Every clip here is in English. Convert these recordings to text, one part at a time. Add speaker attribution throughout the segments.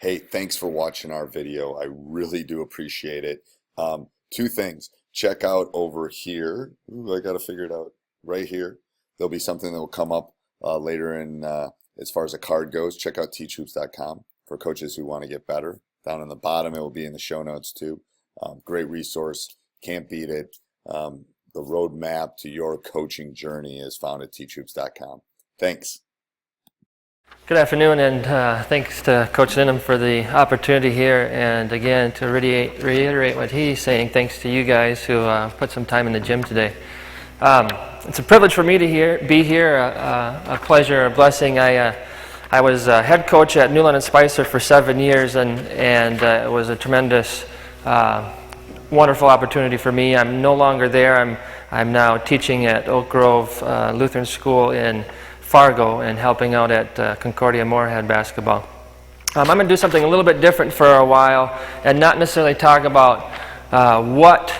Speaker 1: Hey, thanks for watching our video. I really do appreciate it. Two things. Check out over here. Ooh, I gotta figure it out. Right here. There'll be something that will come up later in as far as a card goes. Check out teachhoops.com for coaches who want to get better. Down on the bottom, it will be in the show notes too. Great resource. Can't beat it. The roadmap to your coaching journey is found at teachhoops.com. Thanks.
Speaker 2: Good afternoon, and thanks to Coach Linham for the opportunity here, and again to reiterate what he's saying, thanks to you guys who put some time in the gym today. It's a privilege for me to be here, a pleasure, a blessing. I was head coach at Newland and Spicer for 7 years, and it was a tremendous, wonderful opportunity for me. I'm no longer there. I'm now teaching at Oak Grove Lutheran School in Fargo and helping out at Concordia Moorhead basketball. I'm going to do something a little bit different for a while and not necessarily talk about what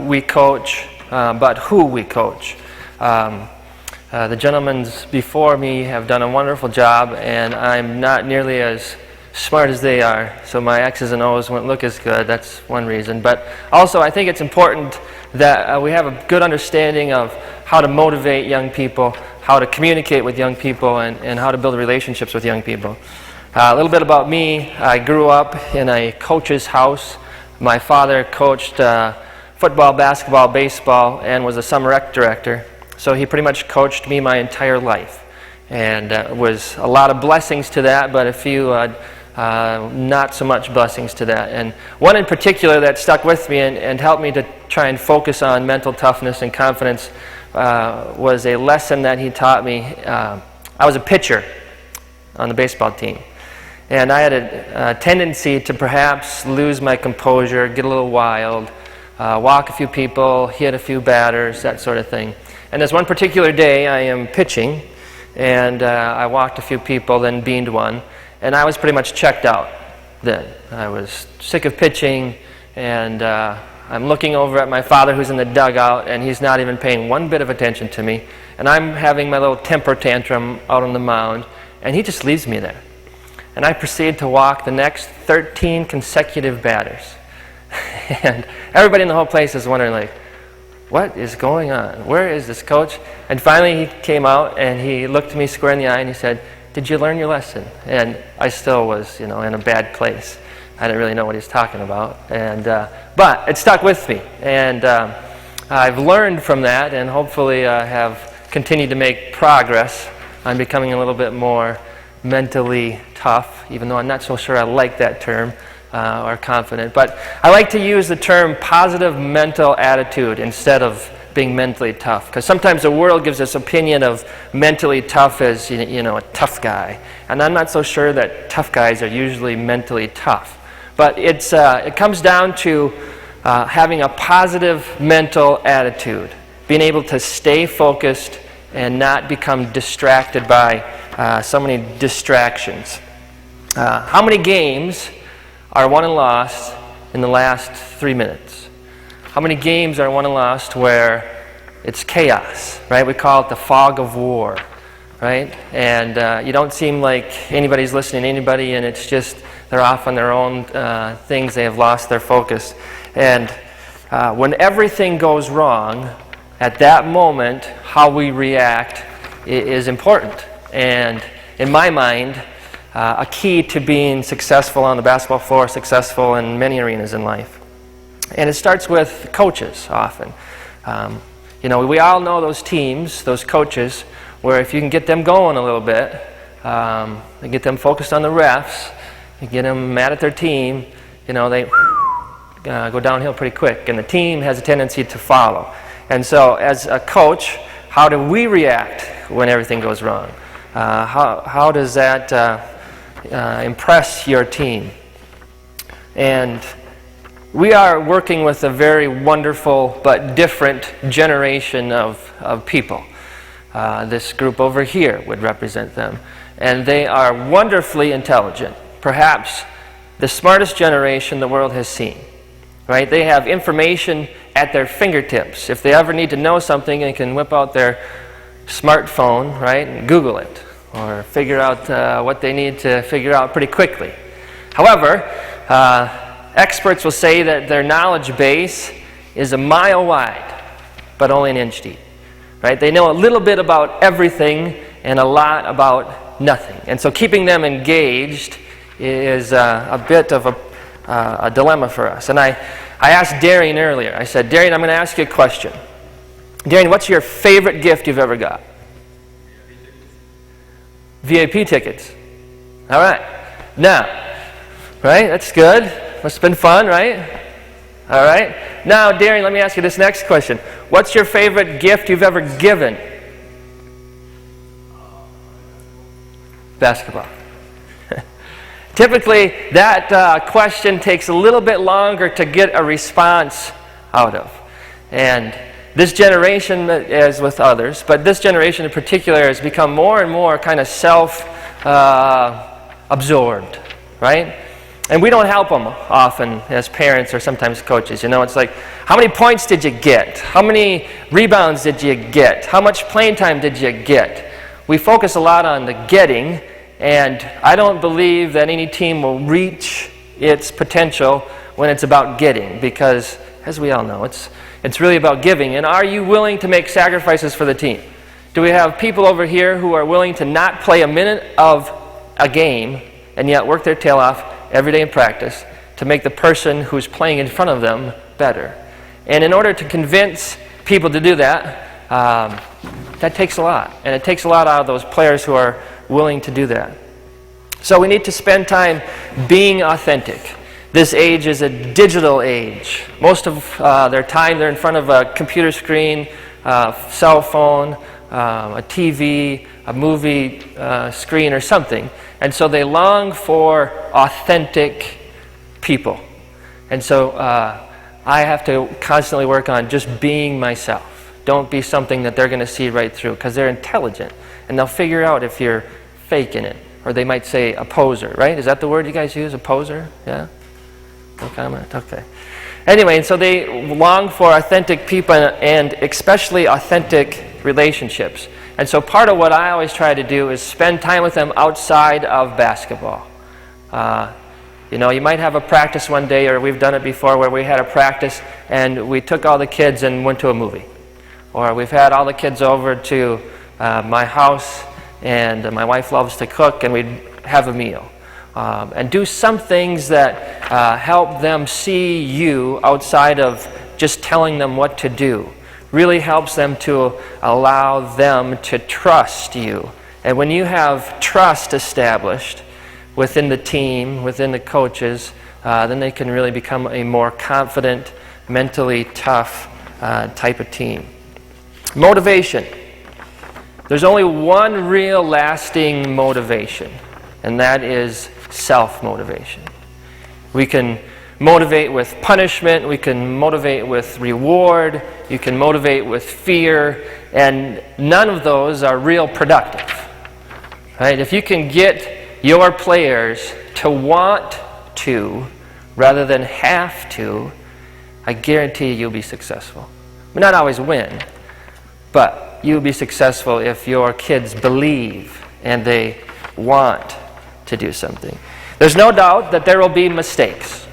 Speaker 2: we coach, but who we coach. The gentlemen before me have done a wonderful job, and I'm not nearly as smart as they are, so my X's and O's won't look as good. That's one reason. But also, I think it's important that we have a good understanding of how to motivate young people, how to communicate with young people, and how to build relationships with young people. A little bit about me. I grew up in a coach's house. My father coached football, basketball, baseball, and was a summer rec director. So he pretty much coached me my entire life. And it was a lot of blessings to that, but a few not so much blessings to that. And one in particular that stuck with me and helped me to try and focus on mental toughness and confidence was a lesson that he taught me. I was a pitcher on the baseball team, and I had a tendency to perhaps lose my composure, get a little wild, walk a few people, hit a few batters, that sort of thing. And this one particular day, I am pitching, and I walked a few people, then beaned one, and I was pretty much checked out then. I was sick of pitching, and I'm looking over at my father who's in the dugout, and he's not even paying one bit of attention to me. And I'm having my little temper tantrum out on the mound, and he just leaves me there. And I proceed to walk the next 13 consecutive batters. And everybody in the whole place is wondering, like, what is going on? Where is this coach? And finally he came out, and he looked me square in the eye, and he said, "Did you learn your lesson?" And I still was, in a bad place. I didn't really know what he was talking about, but it stuck with me, and I've learned from that, and hopefully have continued to make progress on becoming a little bit more mentally tough, even though I'm not so sure I like that term, or confident. But I like to use the term positive mental attitude instead of being mentally tough, because sometimes the world gives us opinion of mentally tough as a tough guy, and I'm not so sure that tough guys are usually mentally tough. But it comes down to having a positive mental attitude, being able to stay focused and not become distracted by so many distractions. How many games are won and lost in the last 3 minutes? How many games are won and lost where it's chaos, right? We call it the fog of war, right? And you don't seem like anybody's listening to anybody, and it's just they're off on their own things. They have lost their focus. And when everything goes wrong, at that moment, how we react is important. And in my mind, a key to being successful on the basketball floor, successful in many arenas in life. And it starts with coaches often. We all know those teams, those coaches, where if you can get them going a little bit, and get them focused on the refs, and get them mad at their team, they go downhill pretty quick, and the team has a tendency to follow. And so as a coach, how do we react when everything goes wrong? How does that impress your team? And we are working with a very wonderful but different generation of people. This group over here would represent them. And they are wonderfully intelligent. Perhaps the smartest generation the world has seen. Right? They have information at their fingertips. If they ever need to know something, they can whip out their smartphone, right, and Google it, or figure out what they need to figure out pretty quickly. However, experts will say that their knowledge base is a mile wide, but only an inch deep. Right? They know a little bit about everything and a lot about nothing. And so keeping them engaged is a bit of a dilemma for us. And I asked Darian earlier. I said, Darian, I'm going to ask you a question. Darian, what's your favorite gift you've ever got? VIP tickets. All right. Now, right? That's good. Must have been fun, right? All right. Now, Darian, let me ask you this next question. What's your favorite gift you've ever given? Basketball. Typically, that question takes a little bit longer to get a response out of. And this generation, as with others, but this generation in particular has become more and more kind of self-absorbed, right? And we don't help them often as parents or sometimes coaches. You know, it's like, how many points did you get? How many rebounds did you get? How much playing time did you get? We focus a lot on the getting, and I don't believe that any team will reach its potential when it's about getting, because, as we all know, it's really about giving. And are you willing to make sacrifices for the team? Do we have people over here who are willing to not play a minute of a game and yet work their tail off every day in practice to make the person who's playing in front of them better? And in order to convince people to do that, that takes a lot. And it takes a lot out of those players who are willing to do that. So we need to spend time being authentic. This age is a digital age. Most of their time they're in front of a computer screen, cell phone, a TV, a movie screen or something. And so they long for authentic people. And so I have to constantly work on just being myself. Don't be something that they're going to see right through, because they're intelligent. And they'll figure out if you're faking it. Or they might say a poser, right? Is that the word you guys use, a poser? Yeah? No comment? Okay. Anyway, so they long for authentic people and especially authentic relationships. And so part of what I always try to do is spend time with them outside of basketball. You know, you might have a practice one day, or we've done it before, where we had a practice and we took all the kids and went to a movie. Or we've had all the kids over to my house, and my wife loves to cook, and we'd have a meal. And do some things that help them see you outside of just telling them what to do. Really helps them to allow them to trust you. And when you have trust established within the team, within the coaches, then they can really become a more confident, mentally tough type of team. Motivation. There's only one real lasting motivation, and that is self-motivation. We can motivate with punishment, we can motivate with reward, you can motivate with fear, and none of those are real productive. Right? If you can get your players to want to rather than have to, I guarantee you'll be successful. We not always win, but you'll be successful if your kids believe and they want to do something. There's no doubt that there will be mistakes,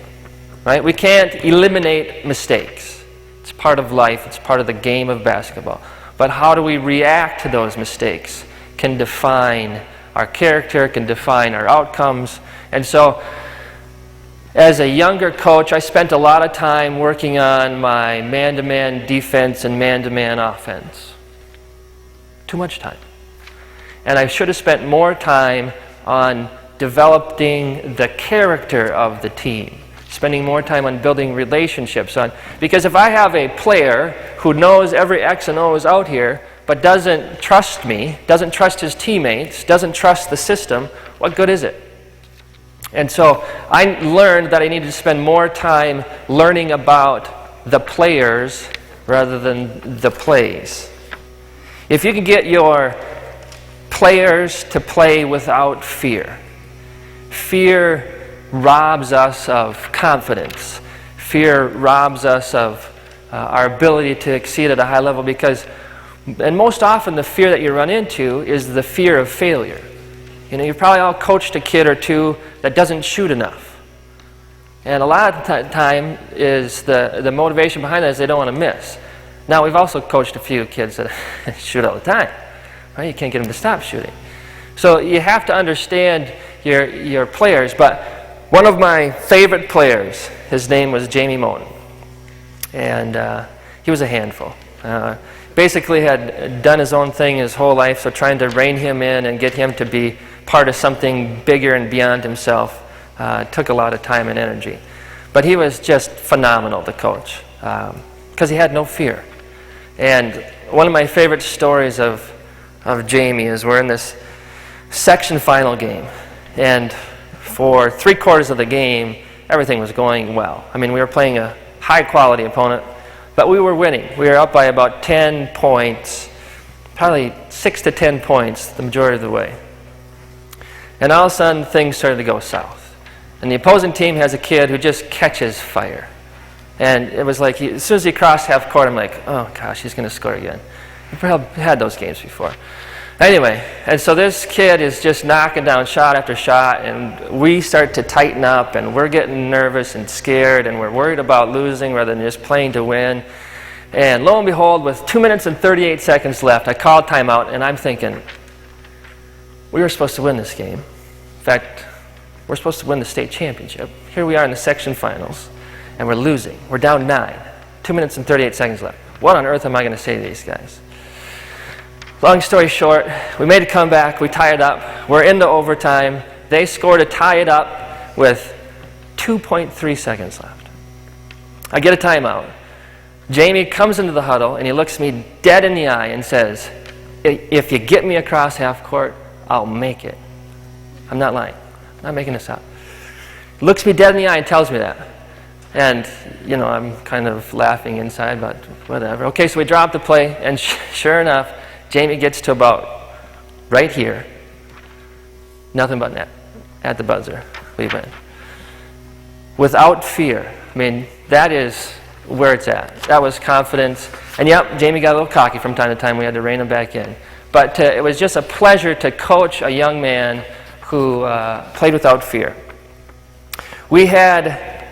Speaker 2: right? We can't eliminate mistakes. It's part of life. It's part of the game of basketball. But how do we react to those mistakes can define our character, can define our outcomes. And so, as a younger coach, I spent a lot of time working on my man-to-man defense and man-to-man offense. Too much time. And I should have spent more time on developing the character of the team, spending more time on building relationships. Because if I have a player who knows every X and O's out here, but doesn't trust me, doesn't trust his teammates, doesn't trust the system, what good is it? And so I learned that I needed to spend more time learning about the players rather than the plays. If you can get your players to play without fear, fear robs us of confidence. Fear robs us of our ability to exceed at a high level and most often the fear that you run into is the fear of failure. You know, you've probably all coached a kid or two that doesn't shoot enough. And a lot of time is the motivation behind that is they don't want to miss. Now, we've also coached a few kids that shoot all the time. Right? You can't get them to stop shooting. So you have to understand your players. But one of my favorite players, his name was Jamie Moten. And he was a handful. Basically had done his own thing his whole life, so trying to rein him in and get him to be part of something bigger and beyond himself took a lot of time and energy. But he was just phenomenal to coach because he had no fear. And one of my favorite stories of Jamie is we're in this section final game. And for 3/4 of the game, everything was going well. I mean, we were playing a high-quality opponent, but we were winning. We were up by about 10 points, probably 6 to 10 points the majority of the way. And all of a sudden, things started to go south. And the opposing team has a kid who just catches fire. And it was like, as soon as he crossed half court, I'm like, oh gosh, he's going to score again. We've probably had those games before. Anyway, and so this kid is just knocking down shot after shot, and we start to tighten up, and we're getting nervous and scared, and we're worried about losing rather than just playing to win. And lo and behold, with 2 minutes and 38 seconds left, I called timeout, and I'm thinking, we were supposed to win this game. In fact, we're supposed to win the state championship. Here we are in the section finals, and we're losing. We're down 9. 2 minutes and 38 seconds left. What on earth am I going to say to these guys? Long story short, we made a comeback. We tied it up. We're into overtime. They scored to tie it up with 2.3 seconds left. I get a timeout. Jamie comes into the huddle, and he looks me dead in the eye and says, if you get me across half court, I'll make it. I'm not lying. I'm not making this up. He looks me dead in the eye and tells me that. And, you know, I'm kind of laughing inside, but whatever. Okay, so we drop the play, and sure enough, Jamie gets to about right here. Nothing but net at the buzzer. We win. Without fear. I mean, that is where it's at. That was confidence. And yep, Jamie got a little cocky from time to time. We had to rein him back in. But it was just a pleasure to coach a young man who played without fear. We had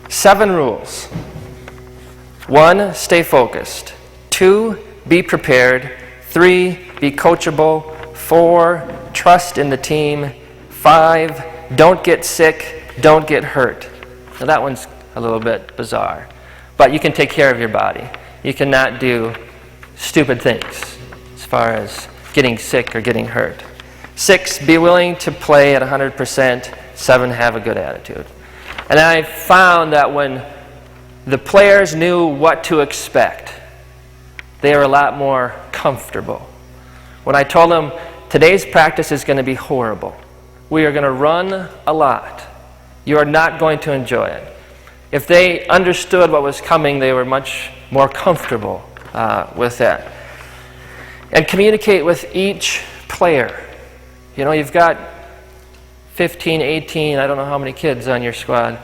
Speaker 2: 7 rules. 1, stay focused. 2, be prepared. 3, be coachable. 4, trust in the team. 5, don't get sick, don't get hurt. Now that one's a little bit bizarre. But you can take care of your body. You cannot do stupid things as far as getting sick or getting hurt. 6, be willing to play at 100%. 7, have a good attitude. And I found that when the players knew what to expect, they were a lot more comfortable. When I told them, today's practice is going to be horrible. We are going to run a lot. You are not going to enjoy it. If they understood what was coming, they were much more comfortable with that. And communicate with each player. You know, you've got 15, 18, I don't know how many kids on your squad,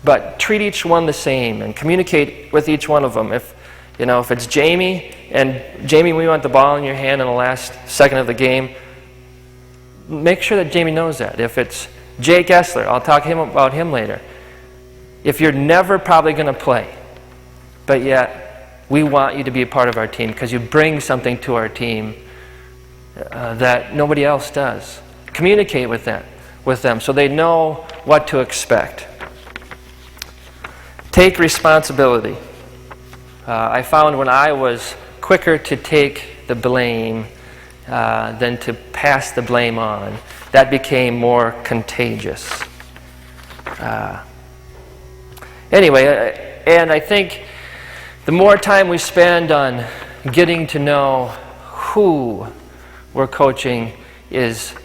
Speaker 2: but treat each one the same and communicate with each one of them. If it's Jamie, and Jamie, we want the ball in your hand in the last second of the game, make sure that Jamie knows that. If it's Jake Essler, I'll talk to him about him later. If you're never probably going to play, but yet we want you to be a part of our team because you bring something to our team that nobody else does. Communicate with them so they know what to expect. Take responsibility. I found when I was quicker to take the blame than to pass the blame on, that became more contagious. Anyway, and I think the more time we spend on getting to know who we're coaching is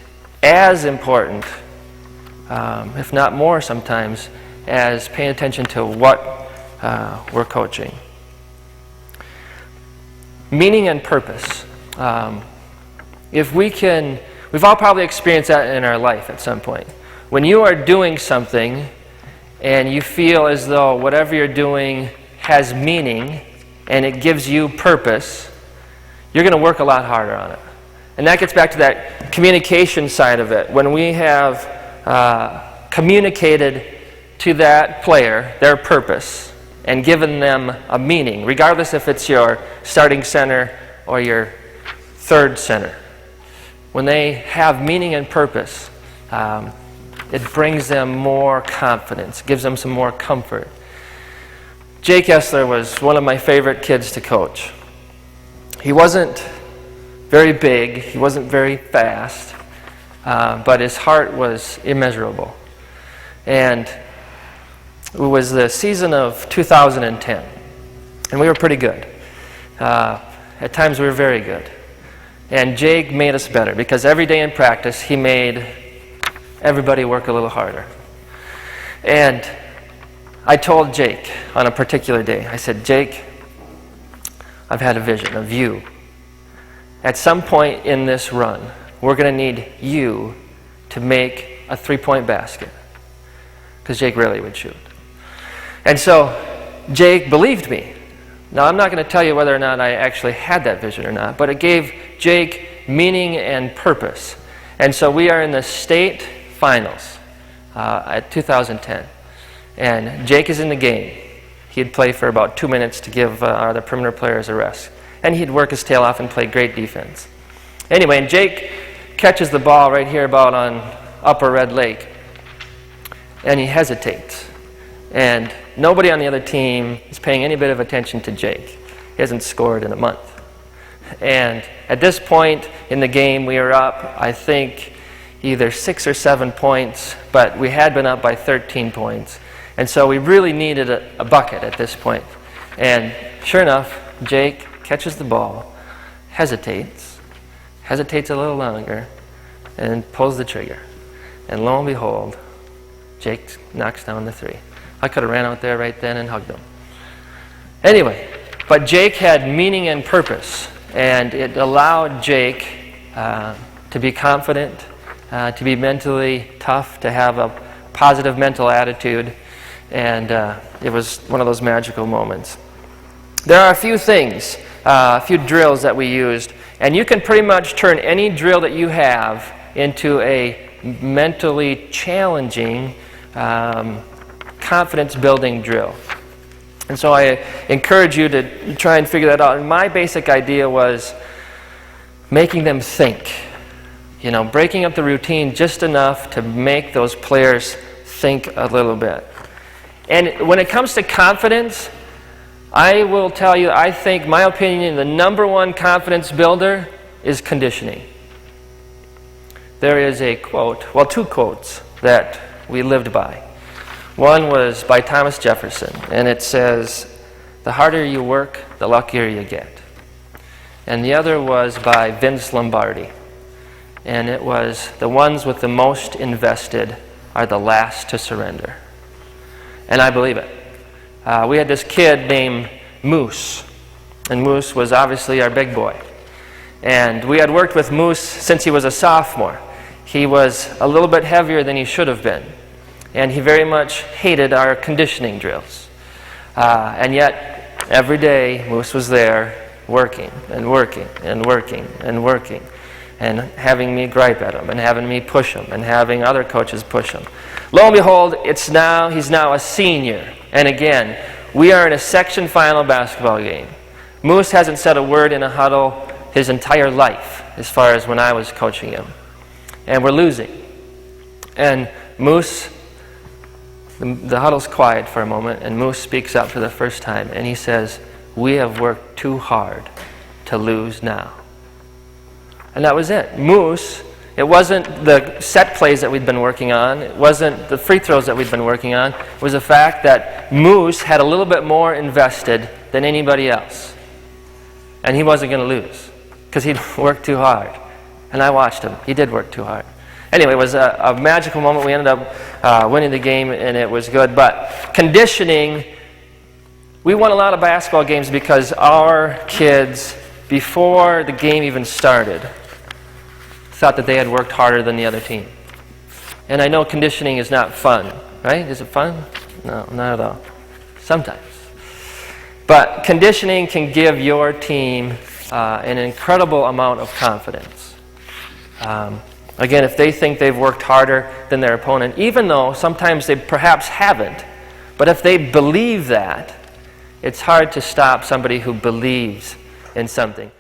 Speaker 2: as important, if not more sometimes, as paying attention to what we're coaching. Meaning and purpose. We've all probably experienced that in our life at some point. When you are doing something and you feel as though whatever you're doing has meaning and it gives you purpose, you're going to work a lot harder on it. And that gets back to that communication side of it. When we have communicated to that player their purpose and given them a meaning, regardless if it's your starting center or your third center. When they have meaning and purpose, it brings them more confidence, gives them some more comfort. Jake Essler was one of my favorite kids to coach. He wasn't very big, he wasn't very fast, but his heart was immeasurable. And it was the season of 2010, and we were pretty good. At times we were very good. And Jake made us better because every day in practice he made everybody work a little harder. And I told Jake on a particular day, I said, Jake, I've had a vision of you. At some point in this run, we're going to need you to make a three-point basket. Because Jake rarely would shoot. And so Jake believed me. Now, I'm not going to tell you whether or not I actually had that vision or not, but it gave Jake meaning and purpose. And so we are in the state finals at 2010. And Jake is in the game. He'd play for about 2 minutes to give our other perimeter players a rest. And he'd work his tail off and play great defense. Anyway, and Jake catches the ball right here about on Upper Red Lake. And he hesitates. And nobody on the other team is paying any bit of attention to Jake. He hasn't scored in a month. And at this point in the game, we were up, I think, either 6 or 7 points, but we had been up by 13 points. And so we really needed a bucket at this point. And sure enough, Jake catches the ball, hesitates a little longer, and pulls the trigger. And lo and behold, Jake knocks down the three. I could have ran out there right then and hugged him. Anyway, but Jake had meaning and purpose, and it allowed Jake to be confident, to be mentally tough, to have a positive mental attitude, and it was one of those magical moments. There are a few things, a few drills that we used, and you can pretty much turn any drill that you have into a mentally challenging, confidence-building drill. And so I encourage you to try and figure that out. And my basic idea was making them think. You know, breaking up the routine just enough to make those players think a little bit. And when it comes to confidence, I will tell you, I think, my opinion, the number one confidence builder is conditioning. There is a quote, well, two quotes that we lived by. One was by Thomas Jefferson, and it says, "The harder you work, the luckier you get." And the other was by Vince Lombardi, and it was, "The ones with the most invested are the last to surrender." And I believe it. We had this kid named Moose, and Moose was obviously our big boy. And we had worked with Moose since he was a sophomore. He was a little bit heavier than he should have been. And he very much hated our conditioning drills. And yet, every day, Moose was there working and working and working and working and having me gripe at him and having me push him and having other coaches push him. Lo and behold, he's now a senior. And again, we are in a section final basketball game. Moose hasn't said a word in a huddle his entire life as far as when I was coaching him. And we're losing. And Moose, the huddle's quiet for a moment, and Moose speaks up for the first time, and he says, "We have worked too hard to lose now." And that was it. Moose, it wasn't the set plays that we'd been working on, it wasn't the free throws that we'd been working on, it was the fact that Moose had a little bit more invested than anybody else. And he wasn't going to lose, because he'd worked too hard. And I watched him. He did work too hard. Anyway, it was a magical moment. We ended up winning the game, and it was good. But conditioning, we won a lot of basketball games because our kids, before the game even started, thought that they had worked harder than the other team. And I know conditioning is not fun, right? Is it fun? No, not at all. Sometimes. But conditioning can give your team an incredible amount of confidence. Again, if they think they've worked harder than their opponent, even though sometimes they perhaps haven't, but if they believe that, it's hard to stop somebody who believes in something.